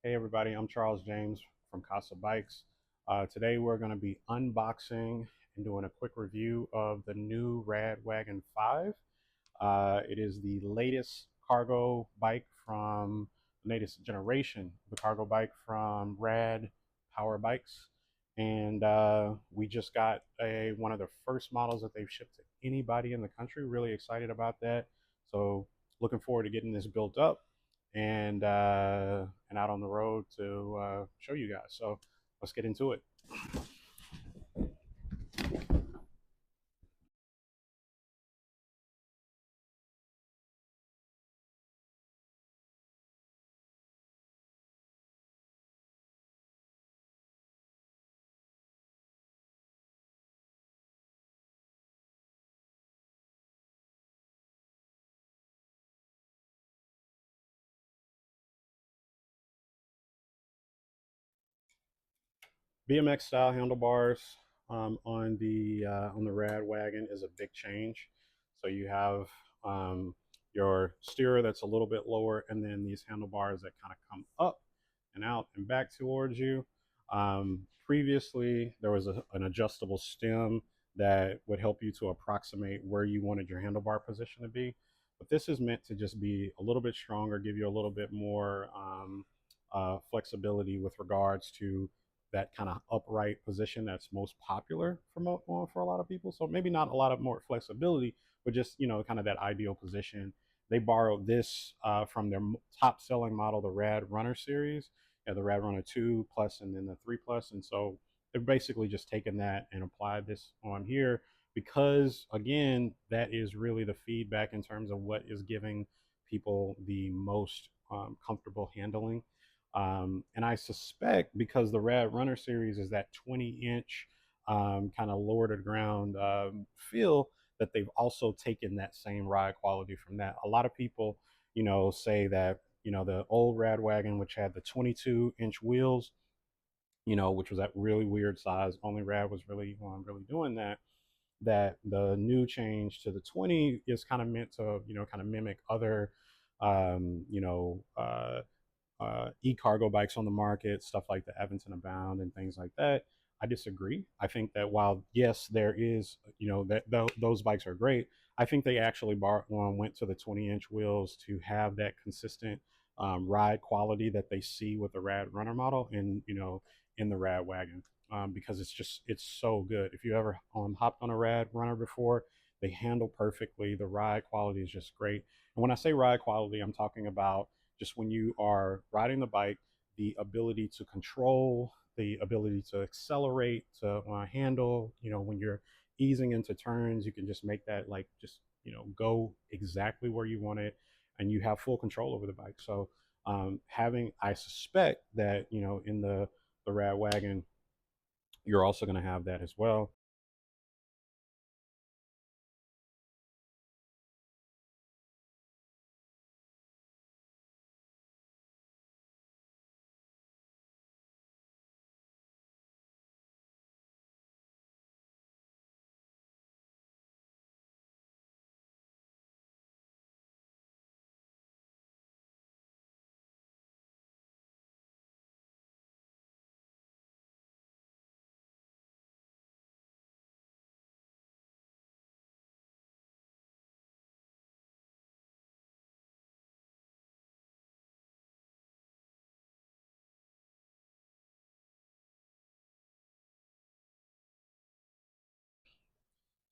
Hey everybody, I'm Charles James from Casa Bikes. Today we're going to be unboxing and doing a quick review of the new RadWagon 5. It is the latest cargo bike from the latest generation, the cargo bike from Rad Power Bikes. And we just got one of the first models that they've shipped to anybody in the country. Really excited about that. So looking forward to getting this built up and out on the road to show you guys. So let's get into it. BMX style handlebars on the Rad Wagon is a big change. So you have your steerer that's a little bit lower, and then these handlebars that kind of come up and out and back towards you. Previously, there was an adjustable stem that would help you to approximate where you wanted your handlebar position to be. But this is meant to just be a little bit stronger, give you a little bit more flexibility with regards to that kind of upright position that's most popular for a lot of people. So maybe not a lot of more flexibility, but just kind of that ideal position. They borrowed this from their top selling model, the Rad Runner series, the Rad Runner 2 Plus, and then the 3 Plus. And so they've basically just taken that and applied this on here because, again, that is really the feedback in terms of what is giving people the most comfortable handling. And I suspect because the Rad Runner series is that 20-inch kind of lower to the ground feel, that they've also taken that same ride quality from that. A lot of people, say that, the old Rad Wagon, which had the 22-inch wheels, which was that really weird size. Only Rad was really doing that. That the new change to the 20 is kind of meant to, kind of mimic other, um, you know, uh, e-cargo bikes on the market, stuff like the Evanton Abound and things like that. I disagree. I think that while yes, there is, those bikes are great. I think they actually went to the 20-inch wheels to have that consistent ride quality that they see with the Rad Runner model, and in the Rad Wagon, because it's so good. If you ever hopped on a Rad Runner before, they handle perfectly. The ride quality is just great. And when I say ride quality, I'm talking about just when you are riding the bike, the ability to control, the ability to accelerate, to handle, when you're easing into turns, you can just make that like just, go exactly where you want it, and you have full control over the bike. So I suspect that, in the Rad Wagon, you're also going to have that as well.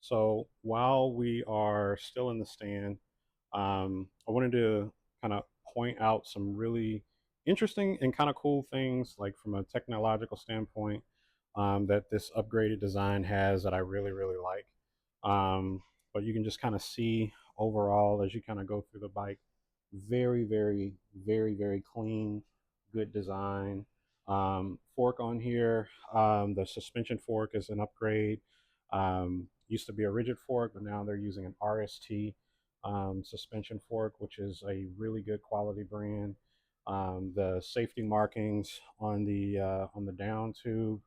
So while we are still in the stand, I wanted to kind of point out some really interesting and kind of cool things, like from a technological standpoint, that this upgraded design has that I really like. But you can just kind of see overall as you kind of go through the bike, very clean, good design. Fork on here, the suspension fork is an upgrade. Used to be a rigid fork, but now they're using an RST suspension fork, which is a really good quality brand. The safety markings on the down tube,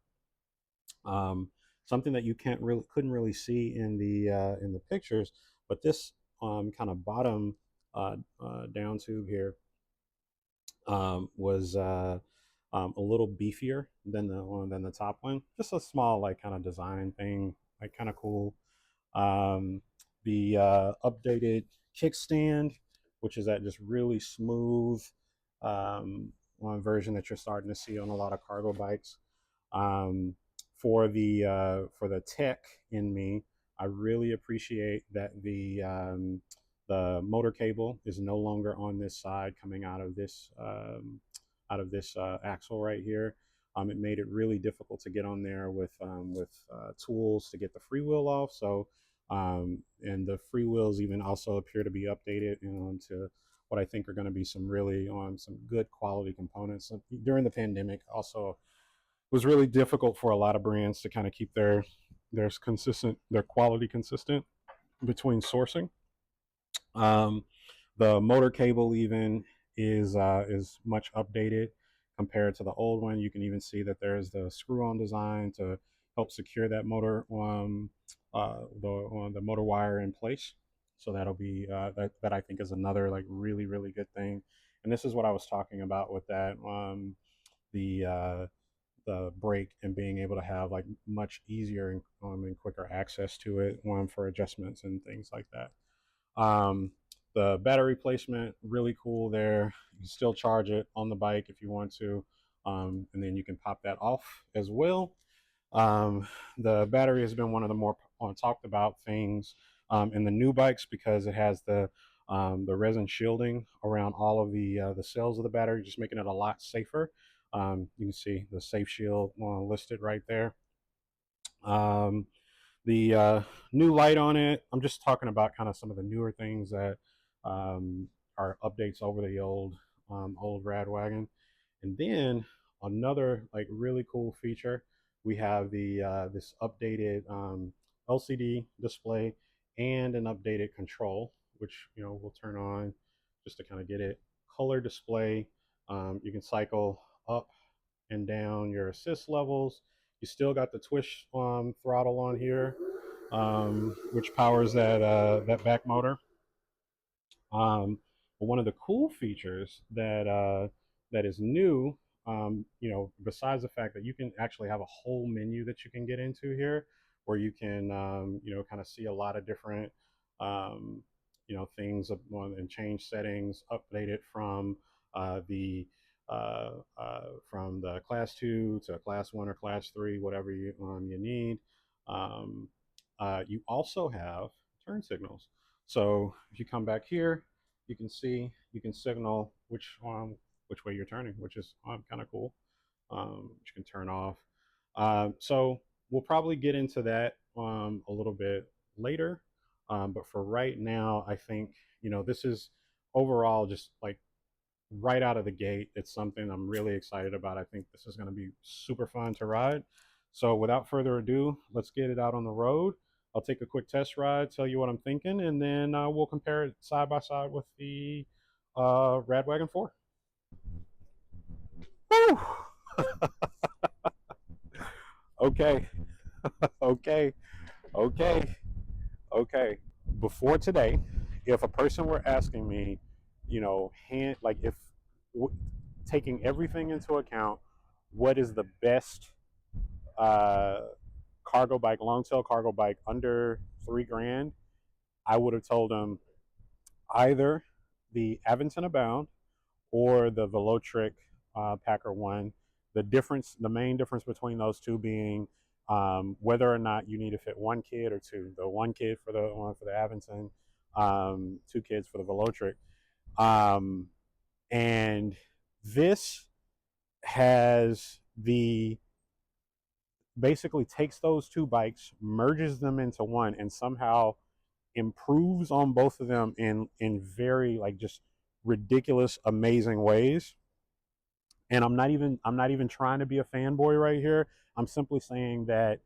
um, something that you couldn't really see in the pictures, but this kind of bottom down tube here was a little beefier than the top one. Just a small like kind of design thing, like kind of cool. Um, the updated kickstand, which is that just really smooth one version that you're starting to see on a lot of cargo bikes. Um, for the tech in me, I really appreciate that the motor cable is no longer on this side, coming out of this axle right here. It made it really difficult to get on there with tools to get the freewheel off. So and the freewheels even also appear to be updated, you know, to what I think are going to be some really some good quality components. During the pandemic, also was really difficult for a lot of brands to kind of keep their quality consistent between sourcing. Um, the motor cable even is much updated compared to the old one. You can even see that there's the screw-on design to help secure that motor the motor wire in place. So that'll be that I think is another like really good thing. And this is what I was talking about with that the uh, the brake and being able to have like much easier and quicker access to it for adjustments and things like that. Um, the battery placement, really cool there. You can still charge it on the bike if you want to, and then you can pop that off as well. Um, the battery has been one of the more talked about things in the new bikes because it has the resin shielding around all of the cells of the battery, just making it a lot safer. You can see the Safe Shield listed right there. Um, the new light on it, I'm just talking about kind of some of the newer things that um, are updates over the old RadWagon. And then another like really cool feature, we have the this updated LCD display and an updated control, which you know we'll turn on just to kind of get it. Color display. You can cycle up and down your assist levels. You still got the twist throttle on here, which powers that back motor. But one of the cool features that is new, you know, besides the fact that you can actually have a whole menu that you can get into here, where you can, you know, kind of see a lot of different, um, you know, things and change settings, update it uh, the uh, from the class 2 to class 1 or class 3, whatever you need. Um, you also have turn signals. So if you come back here, you can see you can signal which way you're turning, which is kind of cool. Which you can turn off. So we'll probably get into that a little bit later. But for right now, I think you know this is overall just like right out of the gate. It's something I'm really excited about. I think this is going to be super fun to ride. So without further ado, let's get it out on the road. I'll take a quick test ride, tell you what I'm thinking, and then we'll compare it side by side with the RadWagon 4. Woo! Okay, okay, okay, okay. Before today, if a person were asking me, you know, like if w- taking everything into account, what is the best uh, cargo bike, long tail cargo bike under 3 grand, I would have told them either the Aventon Abound or the Velotric Packer One. The main difference between those two being whether or not you need to fit one kid or two. The one kid for the one for the Aventon, 2 kids for the Velotric, um, and this has the basically takes those 2 bikes, merges them into one, and somehow improves on both of them in very like just ridiculous, amazing ways. And I'm not even trying to be a fanboy right here. I'm simply saying that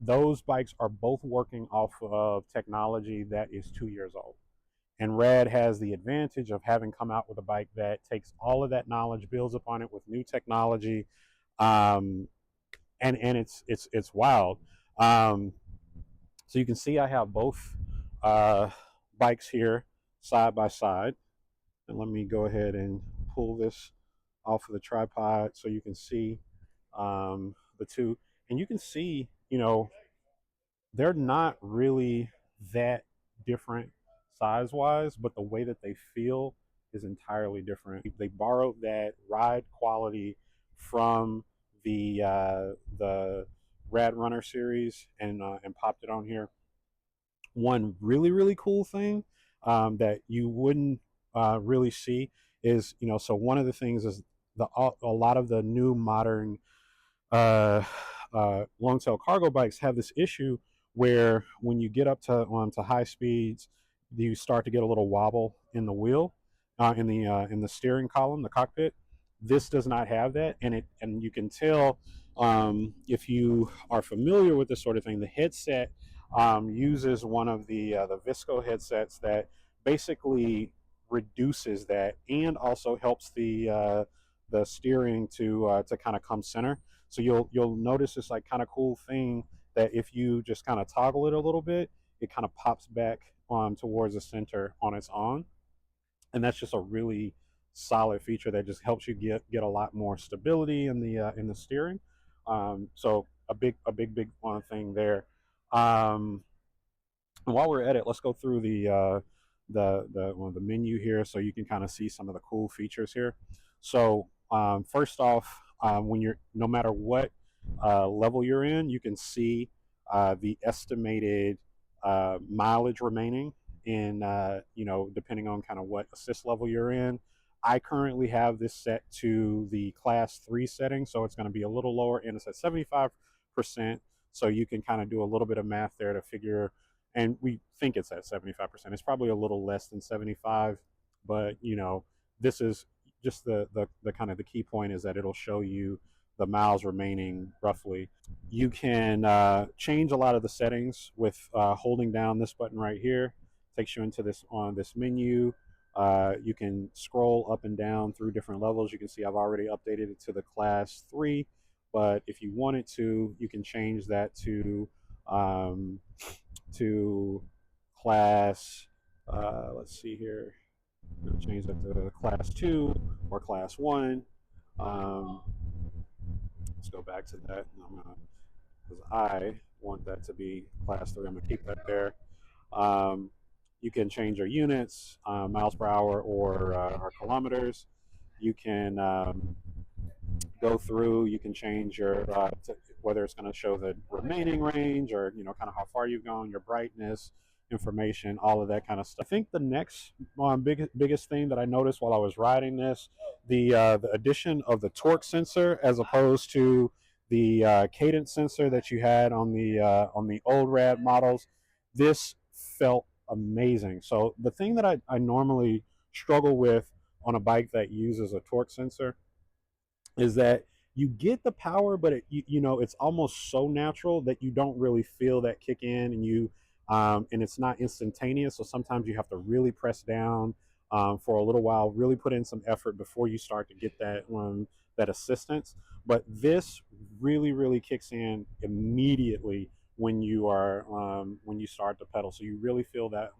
those bikes are both working off of technology that is 2 years old. And Rad has the advantage of having come out with a bike that takes all of that knowledge, builds upon it with new technology, um, and it's wild. Um, so you can see I have both uh, bikes here side by side. And let me go ahead and pull this off of the tripod so you can see the two, and you can see, they're not really that different size wise, but the way that they feel is entirely different. They borrowed that ride quality from the Rad Runner series and popped it on here. One really cool thing that you wouldn't really see is, so one of the things is a lot of the new modern uh, long tail cargo bikes have this issue where when you get up to high speeds, you start to get a little wobble in the wheel, in the steering column, the cockpit. This does not have that, and you can tell if you are familiar with this sort of thing. The headset uses one of the Visco headsets that basically reduces that and also helps the steering to kind of come center. So you'll notice this like kind of cool thing that if you just kind of toggle it a little bit, it kind of pops back towards the center on its own, and that's just a really solid feature that just helps you get a lot more stability in the steering. So a big one thing there. Um, and while we're at it, let's go through the menu here so you can kind of see some of the cool features here. So first off, when you're no matter what level you're in, you can see the estimated mileage remaining in depending on kind of what assist level you're in. I currently have this set to the class 3 setting, so it's going to be a little lower, and it's at 75%. So you can kind of do a little bit of math there to figure, and we think it's at 75%. It's probably a little less than 75, but this is just the kind of the key point is that it'll show you the miles remaining roughly. You can change a lot of the settings with holding down this button right here. Takes you into this menu. You can scroll up and down through different levels. You can see I've already updated it to the class 3, but if you wanted to, you can change that to class, let's see here, I'm going to change that to class 2 or class 1. Let's go back to that, because I want that to be class 3. I'm going to keep that there. You can change your units, miles per hour or kilometers. You can go through, you can change your whether it's going to show the remaining range or kind of how far you've gone, your brightness, information, all of that kind of stuff. I think the next biggest thing that I noticed while I was riding this, the addition of the torque sensor as opposed to the cadence sensor that you had on the old Rad models. This felt amazing. So the thing that I normally struggle with on a bike that uses a torque sensor is that you get the power, but it's almost so natural that you don't really feel that kick in, and it's not instantaneous. So sometimes you have to really press down for a little while, really put in some effort before you start to get that assistance. But this really kicks in immediately when you start to pedal. So you really feel that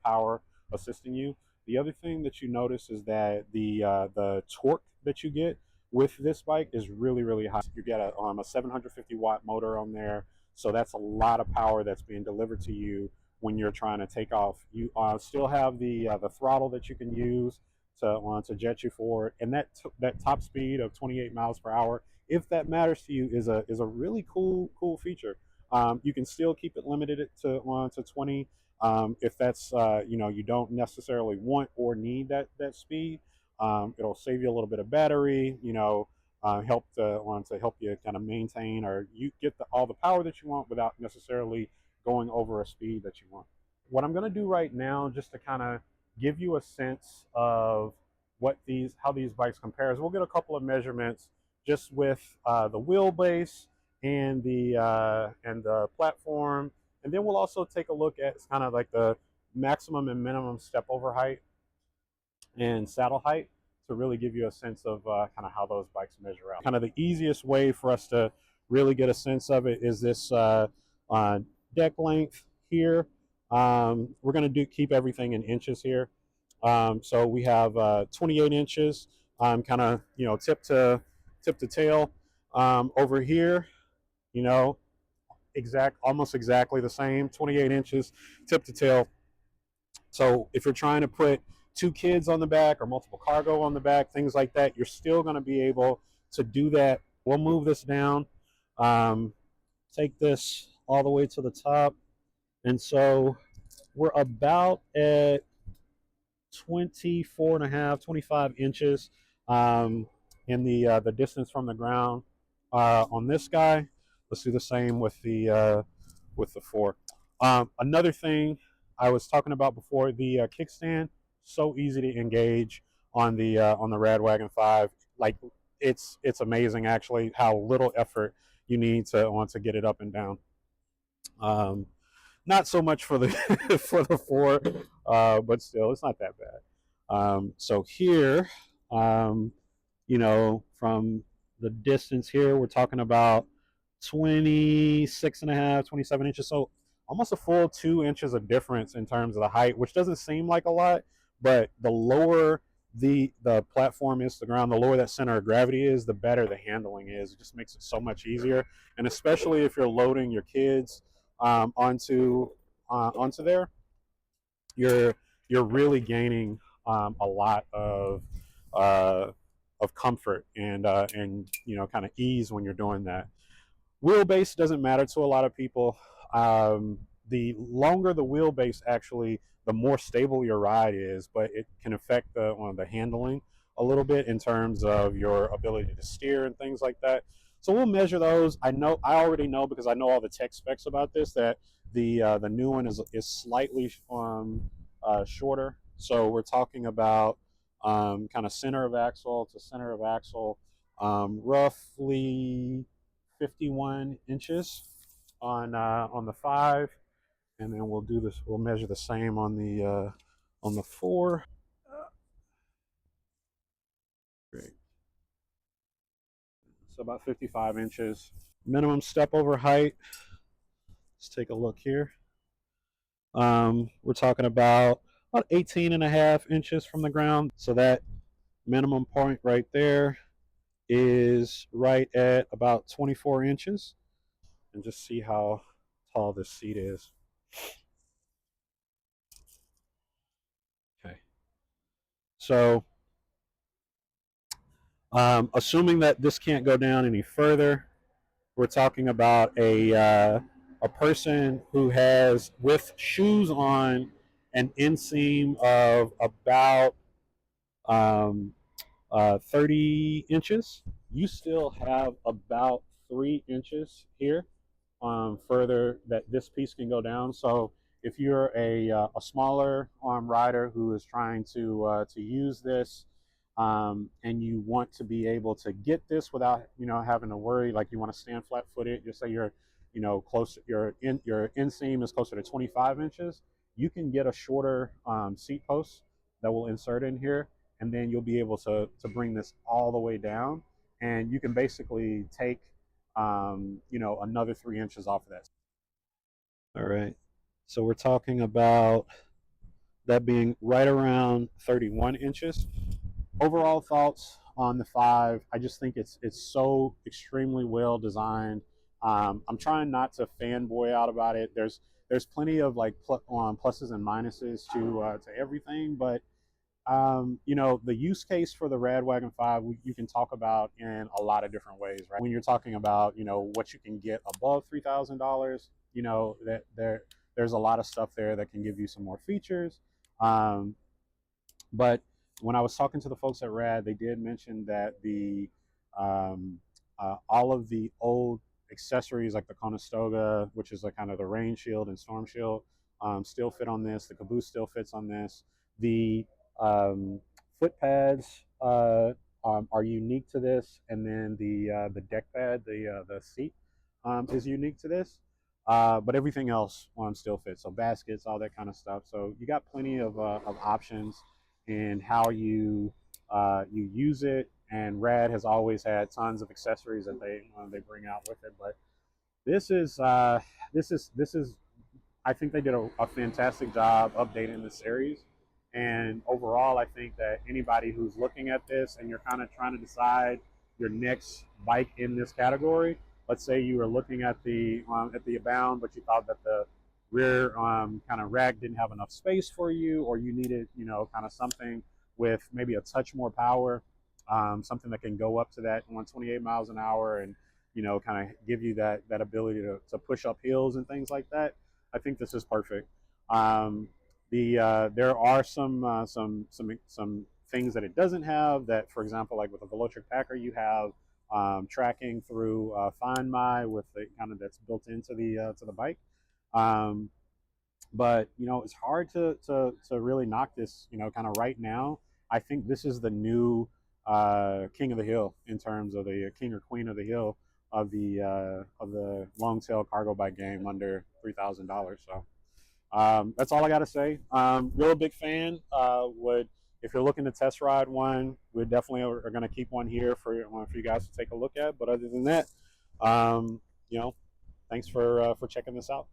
power assisting you. The other thing that you notice is that the torque that you get with this bike is really high. You get a 750 watt motor on there, so that's a lot of power that's being delivered to you when you're trying to take off. You still have the throttle that you can use to jet you forward, and that top speed of 28 miles per hour, if that matters to you, is a really cool feature. You can still keep it limited to 20 if that's you don't necessarily want or need that speed. It'll save you a little bit of battery, help to help you kind of maintain, or you get all the power that you want without necessarily going over a speed that you want. What I'm going to do right now, just to kind of give you a sense of how these bikes compare, is we'll get a couple of measurements just with the wheelbase and the platform, and then we'll also take a look at kind of like the maximum and minimum step over height and saddle height to really give you a sense of kind of how those bikes measure out. Kind of the easiest way for us to really get a sense of it is this deck length here. We're going to keep everything in inches here. So we have 28 inches. kind of, tip to tail. Over here, you know, almost exactly the same, 28 inches tip to tail. So if you're trying to put two kids on the back or multiple cargo on the back, things like that, you're still going to be able to do that. We'll move this down, um, take this all the way to the top. And so we're about at 24 and a half, 25 inches in the distance from the ground on this guy. Let's do the same with the four. Another thing I was talking about before, the kickstand, so easy to engage on the RadWagon 5. Like it's amazing actually how little effort you need to get it up and down. Um, not so much for the for the four, but still, it's not that bad. So here, um, from the distance here, we're talking about 26 and a half, 27 inches. So almost a full 2 inches of difference in terms of the height, which doesn't seem like a lot, but the lower the platform is to the ground, the lower that center of gravity is, the better the handling is. It just makes it so much easier. And especially if you're loading your kids onto there, you're you're really gaining a lot uh, of comfort and kind of ease when you're doing that. Wheelbase doesn't matter to a lot of people. The longer the wheelbase, actually, the more stable your ride is, but it can affect the handling a little bit in terms of your ability to steer and things like that. So we'll measure those. I already know because I know all the tech specs about this that the new one is slightly shorter. So we're talking about kind of center of axle to center of axle, roughly 51 inches on the 5, and then we'll do this. We'll measure the same on the 4. Great. So about 55 inches. Minimum step over height. Let's take a look here. We're talking about 18 and a half inches from the ground. So that minimum point right there is right at about 24 inches. And just see how tall this seat is. Okay. So assuming that this can't go down any further, we're talking about a person who has, with shoes on, an inseam of about 30 inches. You still have about 3 inches here further that this piece can go down. So if you're a smaller rider who is trying to use this, and you want to be able to get this without having to worry, like you want to stand flat-footed, just say you're close, your inseam is closer to 25 inches, you can get a shorter seat post that will insert in here, and then you'll be able to bring this all the way down, and you can basically take another 3 inches off of that. All right. So we're talking about that being right around 31 inches. Overall thoughts on the 5. I just think it's so extremely well designed. I'm trying not to fanboy out about it. There's plenty of like pluses and minuses to everything, but the use case for the RadWagon 5, you can talk about in a lot of different ways, right? When you're talking about, what you can get above $3,000, that there's a lot of stuff there that can give you some more features. But when I was talking to the folks at Rad, they did mention that all of the old accessories like the Conestoga, which is like kind of the rain shield and storm shield, still fit on this. The caboose still fits on this. The foot pads are unique to this, and then the deck pad, the seat, is unique to this. But everything else still fits. So baskets, all that kind of stuff. So you got plenty of options in how you use it. And Rad has always had tons of accessories that they bring out with it. But this is this is I think they did a fantastic job updating the series, And overall, I think that anybody who's looking at this and you're kind of trying to decide your next bike in this category, let's say you were looking at the Abound, but you thought that the rear kind of rack didn't have enough space for you, or you needed, you know, kind of something with maybe a touch more power, something that can go up to that 128 miles an hour and, you know, kind of give you that ability to push up hills and things like that. I think this is perfect. There are some things that it doesn't have. That, for example, like with a Velotric Packer, you have tracking through Find My with the kind of that's built into the bike. Um, but you know, it's hard to really knock this. You know, kind of right now. I think this is the new king of the hill in terms of the king or queen of the hill of the long tail cargo bike game under $3,000. So that's all I got to say. Real big fan. Would If you're looking to test ride one, we definitely are going to keep one here for you guys to take a look at. But other than that, you know, thanks for checking this out.